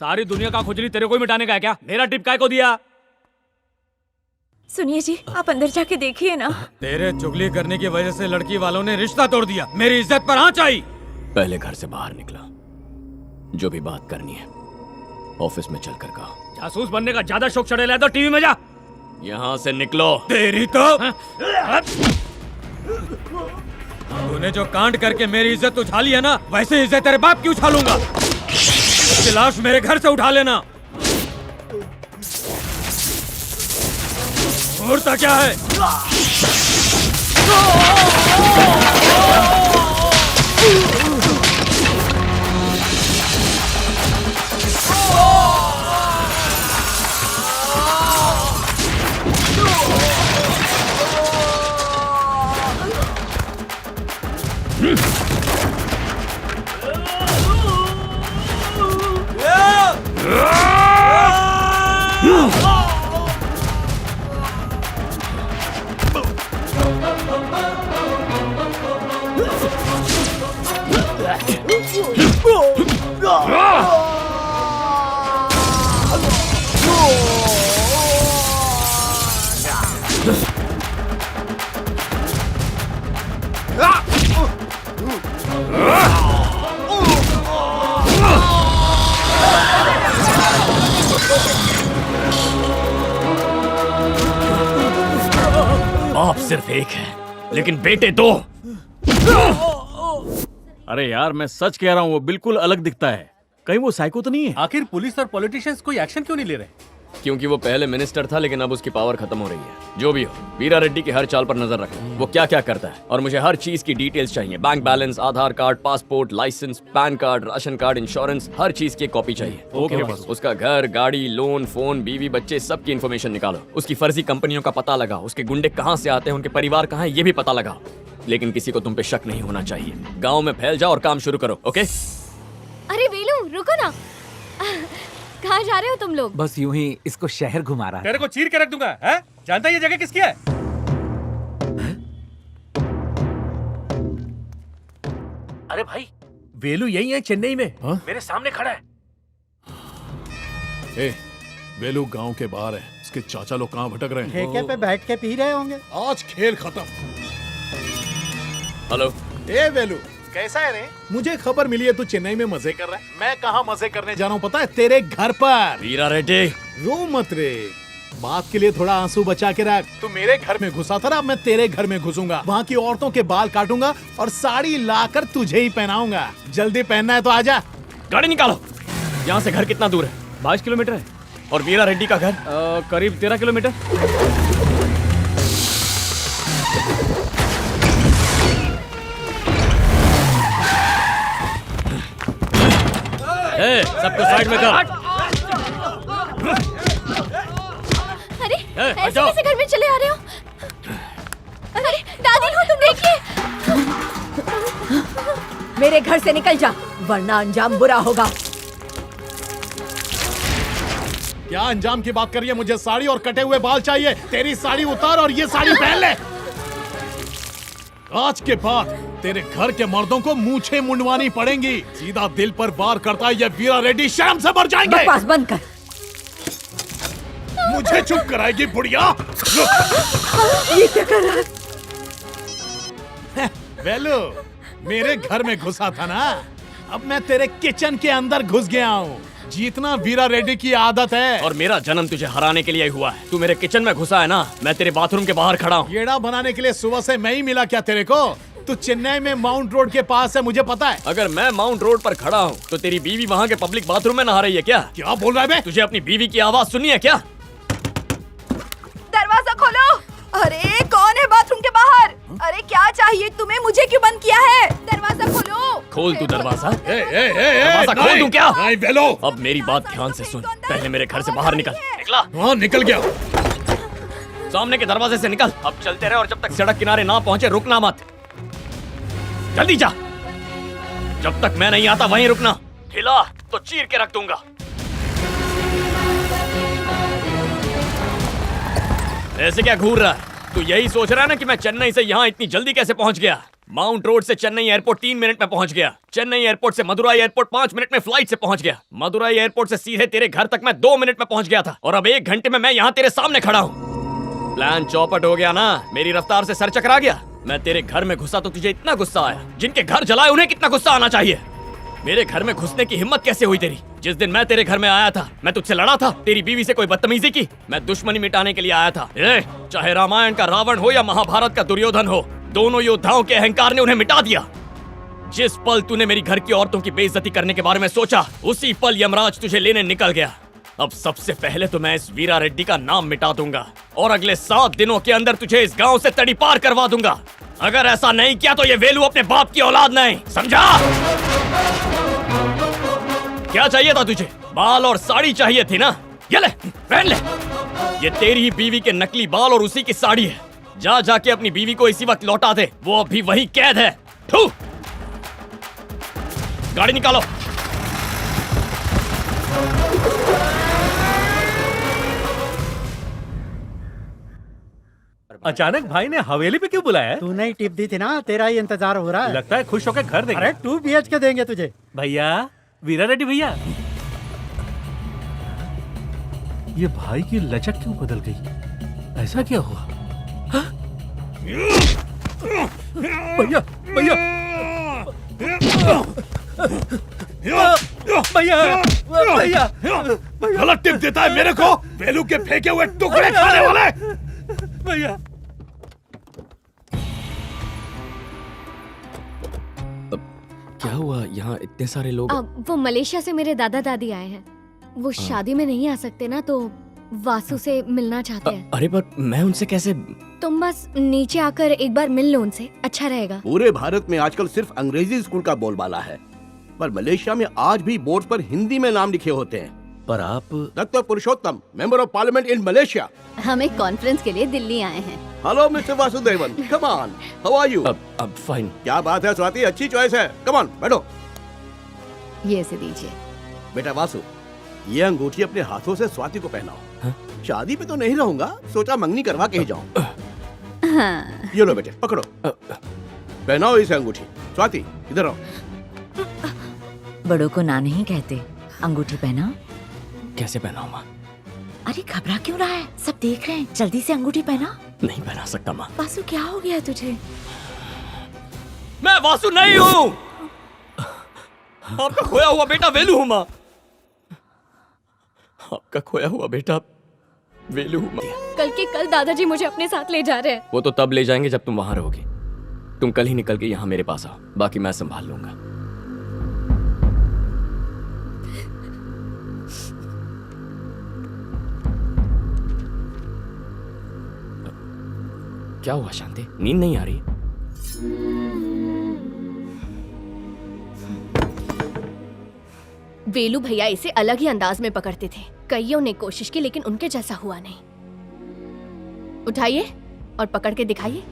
सारी दुनिया का खुजली तेरे को ही मिटाने का है क्या? मेरा टिप काय को दिया? सुनिए जी, आप अंदर जाके देखिए ना। तेरे चुगली करने की वजह से लड़की वालों ने रिश्ता तोड़ दिया, मेरी इज्जत पर आंच आई। पहले घर से बाहर निकला, जो भी बात करनी है ऑफिस में चलकर कहो। जासूस बनने का ज्यादा शौक चढ़े लाया तो टीवी में जा। यहाँ से निकलो। तेरी तो तूने जो कांड करके मेरी इज्जत उछाली है ना, वैसे इज्जत तेरे बाप की उछालूंगा। उसकी लाश मेरे घर से उठा लेना। मुहूर्त क्या है? बाप सिर्फ एक है, लेकिन बेटे दो। अरे यार, मैं सच कह रहा हूँ, वो बिल्कुल अलग दिखता है। कहीं वो साइको तो नहीं है? आखिर पुलिस और पॉलिटिशियंस कोई एक्शन क्यों नहीं ले रहे? क्योंकि वो पहले मिनिस्टर था, लेकिन अब उसकी पावर खत्म हो रही है। जो भी हो, वीरा रेड्डी की हर चाल पर नजर रखो, वो क्या क्या करता है। और मुझे हर चीज की डिटेल्स चाहिए। Bank balance, Aadhaar card, passport, license, PAN card, ration card, insurance, हर चीज की कॉपी चाहिए। Okay boss. उसका घर, गाड़ी, लोन, फोन, बीवी, बच्चे, सबकी इन्फॉर्मेशन निकालो। उसकी फर्जी कंपनियों का पता लगाओ। उसके गुंडे कहाँ से आते हैं, उनके परिवार कहाँ है, ये भी पता लगाओ। लेकिन किसी को तुम पे शक नहीं होना चाहिए। गाँव में फैल जाओ और काम शुरू करो। ओके? अरे वेलू, रुको ना। कहाँ जा रहे हो तुम लोग? बस यूं ही इसको शहर घुमा रहा है। तेरे को चीर के रख दूंगा, है? जानता है ये जगह किसकी है? अरे भाई, वेलू यही है चेन्नई में। मेरे सामने खड़ा है। ए, वेलू गांव के बाहर है। उसके चाचा लोग कहाँ भटक रहे हैं? ठेके पे बैठ के पी रहे होंगे। आज खेल खत्म। हेलो। ए वेलू, कैसा है रे? मुझे खबर मिली है तू चेन्नई में मजे कर रहा है। मैं कहाँ मजे करने जा रहा हूँ पता है? तेरे घर पर। वीरा रेड्डी, रो मत रे, बात के लिए थोड़ा आंसू बचा के रख। तू मेरे घर में घुसा था ना, अब मैं तेरे घर में घुसूंगा। वहाँ की औरतों के बाल काटूंगा और साड़ी लाकर तुझे ही पहनाऊंगा। जल्दी पहनना है तो आजा। गाड़ी निकालो। यहाँ से घर कितना दूर है? 22 किलोमीटर है। और वीरा रेड्डी का घर? करीब 13 किलोमीटर। सबको साइड में कर। अरे हट ऐसे जाओ। कैसे घर में चले आ रहे हो? अरे दादी हो, तुम देखिए। मेरे घर से निकल जा, वरना अंजाम बुरा होगा। क्या अंजाम की बात करिए? मुझे साड़ी और कटे हुए बाल चाहिए। तेरी साड़ी उतार और ये साड़ी पहन ले। आज के बाद तेरे घर के मर्दों को मूछें मुंडवानी पड़ेंगी। सीधा दिल पर वार करता है ये वीरा रेड्डी, शर्म से मर जाएंगे। बकवास बंद कर। मुझे चुप कराएगी बुढ़िया? ये क्या कर रहा है? वेलू, मेरे घर में घुसा था ना, अब मैं तेरे किचन के अंदर घुस गया हूँ। जीतना वीरा रेड्डी की आदत है। और मेरा जन्म तुझे हराने के लिए ही हुआ है। तू मेरे किचन में घुसा है ना, मैं तेरे बाथरूम के बाहर खड़ा हूँ। येड़ा बनाने के लिए सुबह से मैं ही मिला क्या तेरे को? तू चेन्नई में माउंट रोड के पास है, मुझे पता है। अगर मैं माउंट रोड पर खड़ा हूँ तो तेरी बीवी वहाँ के पब्लिक बाथरूम में नहा रही है क्या? क्या बोल रहा है बे? तुझे अपनी बीवी की आवाज सुनी है क्या? दरवाजा खोलो। अरे कौन है बाथरूम के बाहर? अरे क्या चाहिए तुम्हें? मुझे क्यों बंद किया है? दरवाजा खोलो। खोल तू दरवाजा। दरवाजा खोल दूं क्या? नहीं वेलू। अब मेरी बात ध्यान से सुन। पहले मेरे घर से बाहर निकल। निकला? हाँ निकल गया। सामने के दरवाजे से निकल। अब चलते रहे और जब तक सड़क किनारे ना पहुंचे रुकना मत। जल्दी जा। जब तक मैं नहीं आता वहीं रुकना। हिला तो चीर के रख दूंगा। ऐसे क्या घूर रहा है? तू यही सोच रहा है ना कि मैं चेन्नई से यहाँ इतनी जल्दी कैसे पहुंच गया? माउंट रोड से चेन्नई एयरपोर्ट 3 मिनट में पहुंच गया। चेन्नई एयरपोर्ट से मदुराई एयरपोर्ट 5 मिनट में फ्लाइट से पहुंच गया। मदुराई एयरपोर्ट से सीधे तेरे घर तक मैं 2 मिनट में पहुंच गया था, और अब 1 घंटे में मैं यहाँ तेरे सामने खड़ा हूँ। प्लान चौपट हो गया ना, मेरी रफ्तार से सर चकरा गया। मैं तेरे घर में घुसा तो तुझे इतना गुस्सा आया, जिनके घर जलाए उन्हें कितना गुस्सा आना चाहिए। मेरे घर में घुसने की हिम्मत कैसे हुई तेरी? जिस दिन मैं तेरे घर में आया था, मैं तुझसे लड़ा था? तेरी बीवी से कोई बदतमीजी की? मैं दुश्मनी मिटाने के लिए आया था। चाहे रामायण का रावण हो या महाभारत का दुर्योधन हो, दोनों योद्धाओं के अहंकार ने उन्हें मिटा दिया। जिस पल तूने मेरी घर की औरतों की बेइज्जती करने के बारे में सोचा, उसी पल यमराज तुझे लेने निकल गया। अब सबसे पहले तो मैं इस वीरा रेड्डी का नाम मिटा दूंगा, और अगले 7 दिनों के अंदर तुझे इस गांव से तड़ी पार करवा दूंगा। अगर ऐसा नहीं किया तो ये वेलू अपने बाप की औलाद नहीं, समझा? क्या चाहिए था तुझे? बाल और साड़ी चाहिए थी ना? ये ले, पहन ले। ये तेरी ही बीवी के नकली बाल और उसी की साड़ी है। जा जाके अपनी बीवी को इसी वक्त लौटा दे, वो अभी वही कैद है। थू! गाड़ी निकालो। अचानक भाई ने हवेली पे क्यों बुलाया है? तूने ही टिप दी थी ना, तेरा ही इंतजार हो रहा है। लगता है खुश होकर घर देंगे। अरे 2 BHK देंगे तुझे। भैया, वीरा रेड्डी भैया, ये भाई की लचक क्यों बदल गई? ऐसा क्या हुआ? भैया, भैया, भैया, भैया, गलत टिप देता है मेरे को, वेलू के फेंके हुए टुकड़े खाने वाले। भैया। क्या हुआ? यहाँ इतने सारे लोग? वो मलेशिया से मेरे दादा दादी आए हैं। वो शादी में नहीं आ सकते ना, तो वासु से मिलना चाहते हैं। अरे पर मैं उनसे कैसे? तुम बस नीचे आकर एक बार मिल लो उनसे, अच्छा रहेगा। पूरे भारत में आजकल सिर्फ अंग्रेजी स्कूल का बोलबाला है, पर मलेशिया में आज भी बोर्ड पर हिंदी में नाम लिखे होते हैं। पर आप? Doctor Purushottam, member of parliament in Malaysia. हम एक कॉन्फ्रेंस के लिए दिल्ली आए हैं। Hello mister Vasudevan, come on, how are you? अब फाइन। क्या बात है स्वाति, अच्छी चॉइस है। कम ऑन, बैठो। ये से दीजिए। बेटा वासु, ये अंगूठी अपने हाथों से स्वाति को पहनाओ। हाँ? शादी पे तो नहीं रहूंगा, सोचा मंगनी करवा के ही जाऊं। हाँ। ये लो बेटे, पकड़ो, पहनाओ इसे अंगूठी। स्वाति इधर आओ। बड़ों को ना नहीं कहते, अंगूठी पहना। कैसे पहनाऊं माँ? अरे घबरा क्यों रहा है, सब देख रहे हैं, जल्दी से अंगूठी पहना। नहीं पहना सकता माँ। वासु क्या हो गया तुझे? मैं वासु नहीं हूँ, आपका खोया हुआ बेटा वेलू हूँ माँ। आपका खोया हुआ बेटा वेलू हूँ माँ। कल के कल दादाजी मुझे अपने साथ ले जा रहे हैं। वो तो तब ले जाएंगे जब तुम वहां रहोगी। तुम कल ही निकल के यहाँ मेरे पास आओ, बाकी मैं संभाल लूंगा। क्या हुआ शांति, नींद नहीं आ रही? वेलू भैया इसे अलग ही अंदाज में पकड़ते थे। कईयों ने कोशिश की लेकिन उनके जैसा हुआ नहीं। उठाइए और पकड़ के दिखाइए।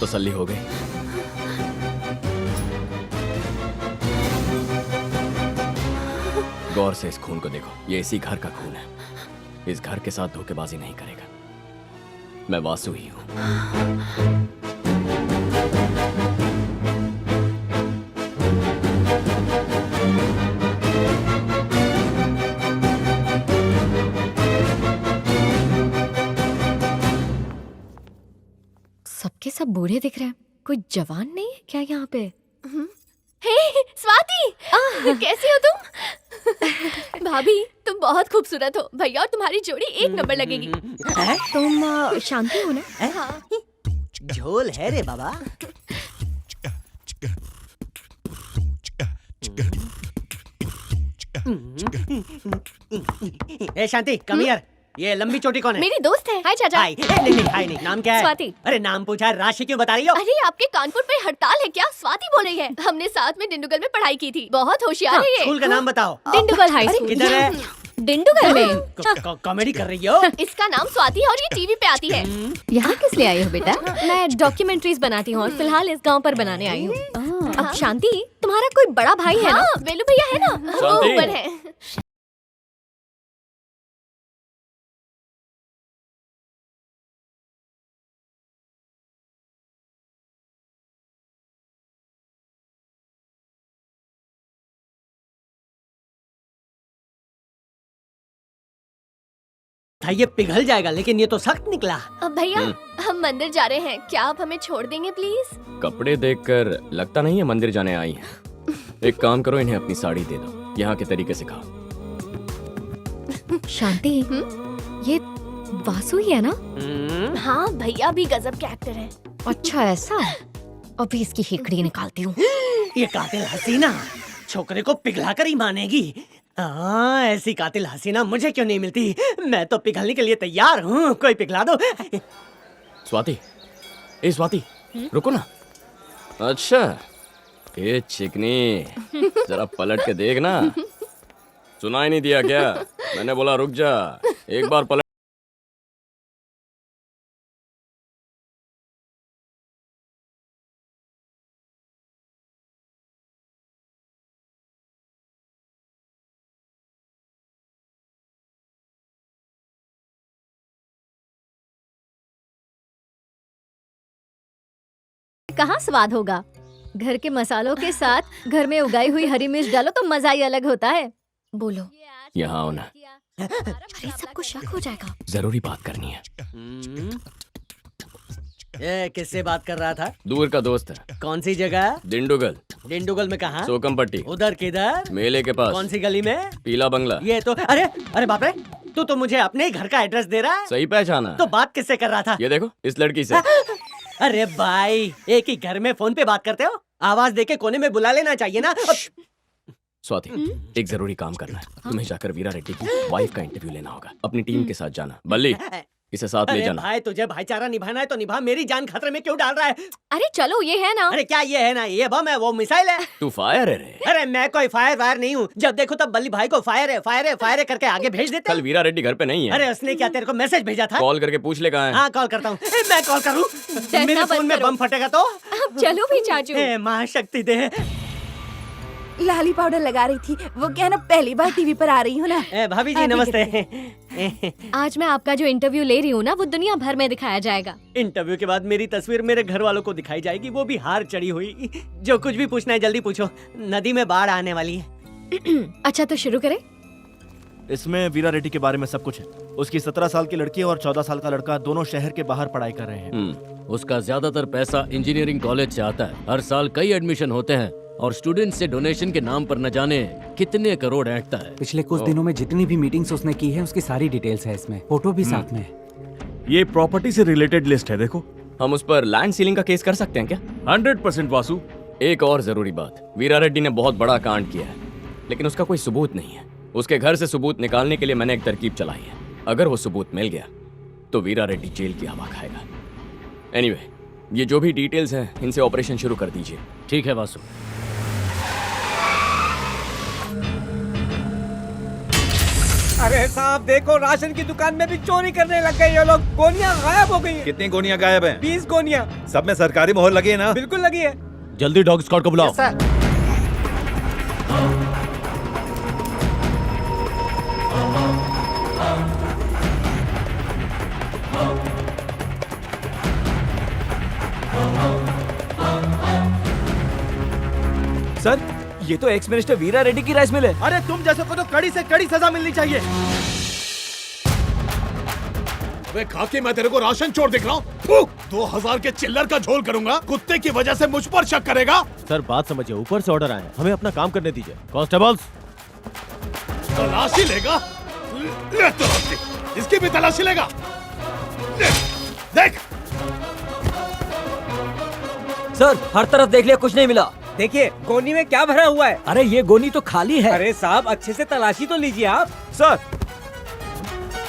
तसल्ली हो गई? गौर से इस खून को देखो, ये इसी घर का खून है। इस घर के साथ धोखेबाजी नहीं करेगा। मैं वासु ही हूं। सबके सब बूढ़े दिख रहे हैं, कोई जवान नहीं है क्या यहाँ पे? हे स्वाति, कैसी हो तुम? भाभी तुम बहुत खूबसूरत हो, भैया और तुम्हारी जोड़ी 1 नंबर लगेगी। तुम शांति हो ना? हाँ। झोल है रे बाबा। ए शांति, कम हियर। ये लंबी चोटी कौन है? मेरी दोस्त है। हाय चाचा। हाय। नहीं, हाय नहीं। नाम क्या है? स्वाति। अरे नाम पूछा, राशि क्यों बता रही हो? अरे आपके कानपुर पे हड़ताल है क्या? स्वाति बोल रही है। हमने साथ में डिंडुगल में पढ़ाई की थी, बहुत होशियार है ये। स्कूल का नाम बताओ। Dindigul high school. किधर है? डिंडुगल में। कॉमेडी कर रही हो? इसका नाम स्वाति है और ये टीवी पे आती है। यहाँ किस लिए आई हो बेटा? मैं डॉक्यूमेंट्रीज बनाती हूँ और फिलहाल इस गांव पर बनाने आई हूँ। अब शांति, तुम्हारा कोई बड़ा भाई है ना? वेलू भैया है ना, वो शांति। ऊपर है। था ये पिघल जाएगा, लेकिन ये तो सख्त निकला। अब भैया हम मंदिर जा रहे हैं, क्या आप हमें छोड़ देंगे प्लीज? कपड़े देखकर लगता नहीं है मंदिर जाने आई हैं। एक काम करो, इन्हें अपनी साड़ी दे दो, यहाँ के तरीके से खाओ। शांति, ये वासु ही है ना? हाँ भैया भी गजब के एक्टर हैं। अच्छा ऐसा? अभी इसकी हेकड़ी निकालती हूँ। ये कातिल हसीना छोकरे को पिघला कर ही मानेगी। हाँ, ऐसी कातिल हसीना मुझे क्यों नहीं मिलती? मैं तो पिघलने के लिए तैयार हूँ, कोई पिघला दो। स्वाति, ए स्वाति, रुको ना। अच्छा, ये चिकनी, जरा पलट के देख ना। सुनाई नहीं दिया क्या? मैंने बोला रुक जा, एक बार पलट। कहाँ स्वाद होगा? घर के मसालों के साथ घर में उगाई हुई हरी मिर्च डालो तो मजा ही अलग होता है। बोलो। यहाँ आओ ना। अरे सबको शक हो जाएगा। जरूरी बात करनी है। ये किससे बात कर रहा था? दूर का दोस्त है। कौन सी जगह? डिंडुगल। डिंडुगल में कहाँ? सोकम पट्टी। उधर किधर? मेले के पास। कौन सी गली में? पीला बंगला। ये तो अरे अरे बाप रे, तू तो मुझे अपने ही घर का एड्रेस दे रहा है। सही पहचाना। तो बात किससे कर रहा था? ये देखो, इस लड़की से। अरे भाई, एक ही घर में फोन पे बात करते हो? आवाज देके कोने में बुला लेना चाहिए ना। स्वाति, एक जरूरी काम करना है। तुम्हें जाकर वीरा रेड्डी की वाइफ का इंटरव्यू लेना होगा। अपनी टीम के साथ जाना। बल्ली, इसे साथ ले अरे जाना। भाई, तुझे भाईचारा निभाना है तो निभा, मेरी जान खतरे में क्यों डाल रहा है? अरे चलो, ये है ना। अरे क्या ये है ना? ये बम है, वो मिसाइल है। तू फायर है रे। अरे मैं कोई फायर वायर नहीं हूँ। जब देखो तब बल्ली भाई को फायर है फायर है फायर है करके आगे भेज देते। कल वीरा रेड्डी घर पे नहीं है। अरे उसने क्या तेरे को मैसेज भेजा था? कॉल करके पूछ ले कहाँ है। हाँ, कॉल करता हूँ। मैं कॉल करूँ? मेरे फोन में बम फटेगा तो? अब चलो भी चाचू। महाशक्ति दे। लाली पाउडर लगा रही थी। वो क्या ना, पहली बार टीवी पर आ रही हूँ ना। भाभी जी नमस्ते। आज मैं आपका जो इंटरव्यू ले रही हूँ ना, वो दुनिया भर में दिखाया जाएगा। इंटरव्यू के बाद मेरी तस्वीर मेरे घर वालों को दिखाई जाएगी, वो भी हार चढ़ी हुई। जो कुछ भी पूछना है जल्दी पूछो, नदी में बाढ़ आने वाली है। अच्छा तो शुरू करें। इसमें वीरा रेड्डी के बारे में सब कुछ है। उसकी 17 साल की लड़की और 14 साल का लड़का दोनों शहर के बाहर पढ़ाई कर रहे हैं। उसका ज्यादातर पैसा इंजीनियरिंग कॉलेज से आता है। हर साल कई एडमिशन होते हैं और स्टूडेंट से डोनेशन के नाम पर न जाने कितने करोड़ ऐंठता है। पिछले कुछ दिनों में जितनी भी मीटिंग्स उसने की है, उसकी सारी डिटेल्स है इसमें, फोटो भी साथ में है। ये प्रॉपर्टी से रिलेटेड लिस्ट है, देखो। हम उस पर लैंड सीलिंग का केस कर सकते हैं क्या? 100% वासु। एक और जरूरी बात, वीरा रेड्डी ने बहुत बड़ा कांड किया है, लेकिन उसका कोई सबूत नहीं है। उसके घर से सबूत निकालने के लिए मैंने एक तरकीब चलाई है। अगर वो सबूत मिल गया तो वीरा रेड्डी जेल की हवा खाएगा। एनीवे, ये जो भी डिटेल्स हैं, इनसे ऑपरेशन शुरू कर दीजिए। ठीक है वासु। अरे साहब देखो, राशन की दुकान में भी चोरी करने लग गए ये लोग। गोनियां गायब हो गई हैं। कितनी गोनियां गायब हैं? 20 गोनियां। सब में सरकारी मोहर लगी है ना? बिल्कुल लगी है। जल्दी डॉग स्क्वाड को बुलाओ। सर, ये तो एक्स मिनिस्टर वीरा रेड्डी की राइस मिल है। अरे तुम जैसे को तो कड़ी से कड़ी सजा मिलनी चाहिए। अबे खाकी, मैं तेरे को राशन चोर दिख रहा हूँ? 2000 के चिल्लर का झोल करूंगा, कुत्ते की वजह से मुझ पर शक करेगा? सर बात समझिए, ऊपर से ऑर्डर आए, हमें अपना काम करने दीजिए। कांस्टेबल्स, तलाशी लेगा? ले तलाशी, इसकी भी तलाशी लेगा? देख। सर, हर तरफ देख लिया, कुछ नहीं मिला। देखिए गोनी में क्या भरा हुआ है। अरे ये गोनी तो खाली है। अरे साहब, अच्छे से तलाशी तो लीजिए आप। सर,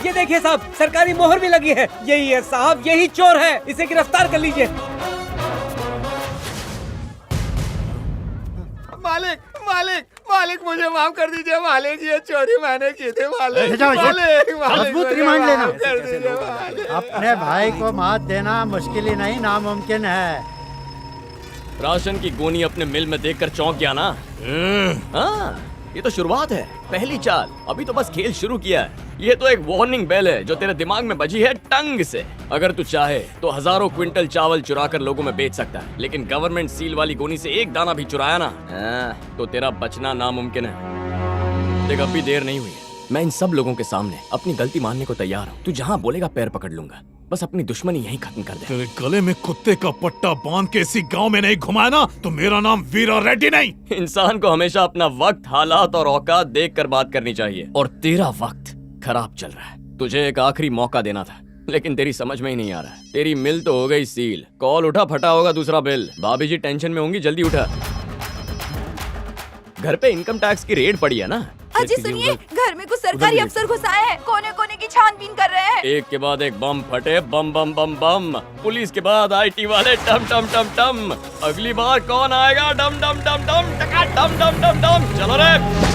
ये देखिए साहब, सरकारी मोहर भी लगी है। यही है साहब, यही चोर है, इसे गिरफ्तार कर लीजिए। मालिक, मालिक, मालिक मुझे माफ कर दीजिए मालिक, ये चोरी मैंने की थी मालिक। जाओ, जाओ। मालिक मजबूत मुझे रिमांड लेना। माफ कर दीजिए मालिक। अपने भाई को मात देना मुश्किल ही नहीं नामुमकिन है। राशन की गोनी अपने मिल में देखकर चौंक गया ना? हाँ, ये तो शुरुआत है, पहली चाल। अभी तो बस खेल शुरू किया है। ये तो एक वार्निंग बेल है जो तेरे दिमाग में बजी है टंग से। अगर तू चाहे तो हजारों क्विंटल चावल चुरा कर लोगों में बेच सकता है, लेकिन गवर्नमेंट सील वाली गोनी से एक दाना भी चुराया ना, तो तेरा बचना नामुमकिन है। देख, अब भी देर नहीं हुई है। मैं इन सब लोगों के सामने अपनी गलती मानने को तैयार हूँ। तू जहाँ बोलेगा पैर पकड़ लूंगा। बस अपनी दुश्मनी यहीं खत्म कर दे। तेरे गले में कुत्ते का पट्टा बांध के इसी गांव में नहीं घुमाया ना, तो मेरा नाम वीरा रेड्डी नहीं। इंसान को हमेशा अपना वक्त, हालात और औकात देख कर बात करनी चाहिए। और तेरा वक्त खराब चल रहा है। तुझे एक आखिरी मौका देना था, लेकिन तेरी समझ में ही नहीं आ रहा है। तेरी मिल तो हो गई सील, कॉल उठा फटा होगा दूसरा बिल। भाभी जी टेंशन में होंगी, जल्दी उठा। घर पे इनकम टैक्स की रेड पड़ी है ना? अजी सुनिए, घर में कुछ सरकारी अफसर घुस आए हैं, कोने कोने की छानबीन कर रहे हैं। एक के बाद एक बम फटे, बम बम बम बम। पुलिस के बाद IT वाले टम टम टम टम। अगली बार कौन आएगा? डम डम डम डम टका डम डम डम डम। चलो रे।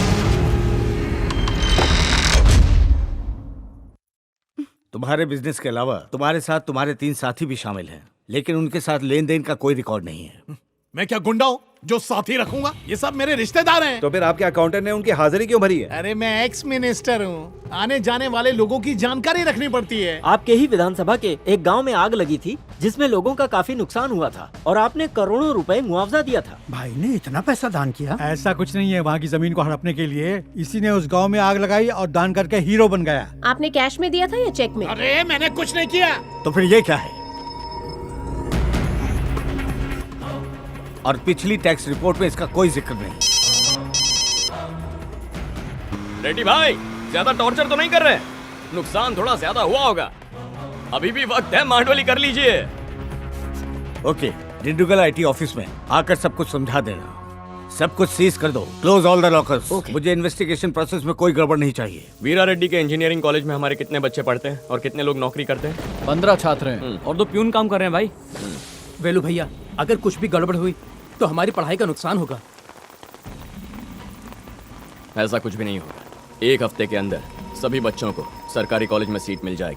तुम्हारे बिजनेस के अलावा तुम्हारे साथ तुम्हारे 3 साथी भी शामिल हैं, लेकिन उनके साथ लेन देन का कोई रिकॉर्ड नहीं है। मैं क्या गुंडा हूँ जो साथी रखूंगा? ये सब मेरे रिश्तेदार हैं। तो फिर आपके अकाउंटेंट ने उनकी हाजिरी क्यों भरी है? अरे मैं एक्स मिनिस्टर हूँ, आने जाने वाले लोगों की जानकारी रखनी पड़ती है। आपके ही विधानसभा के एक गांव में आग लगी थी जिसमें लोगों का काफी नुकसान हुआ था और आपने करोड़ों रुपए मुआवजा दिया था। भाई ने इतना पैसा दान किया? ऐसा कुछ नहीं है, वहाँ की जमीन को हड़पने के लिए इसी ने उस गांव में आग लगाई और दान करके हीरो बन गया। आपने कैश में दिया था या चेक में? अरे मैंने कुछ नहीं किया। तो फिर ये क्या है? और पिछली टैक्स रिपोर्ट में इसका कोई जिक्र नहीं। रेड्डी भाई, ज्यादा टॉर्चर तो नहीं कर रहे? नुकसान थोड़ा ज्यादा हुआ होगा। अभी भी वक्त है, मांडवली कर लीजिए। ओके, डिंडुगल IT ऑफिस में आकर सब कुछ समझा देना। सब कुछ सीज कर दो, क्लोज ऑल द लॉकर्स। मुझे इन्वेस्टिगेशन प्रोसेस में कोई गड़बड़ नहीं चाहिए। वीरा रेड्डी के इंजीनियरिंग कॉलेज में हमारे कितने बच्चे पढ़ते हैं और कितने लोग नौकरी करते हैं? 15 छात्र हैं और 2 प्यून काम कर रहे हैं भाई। वेलू भैया, अगर कुछ भी गड़बड़ हुई तो हमारी पढ़ाई का नुकसान होगा। ऐसा कुछ भी नहीं होगा। 1 हफ्ते के अंदर सभी बच्चों को सरकारी कॉलेज में सीट मिल जाएगी।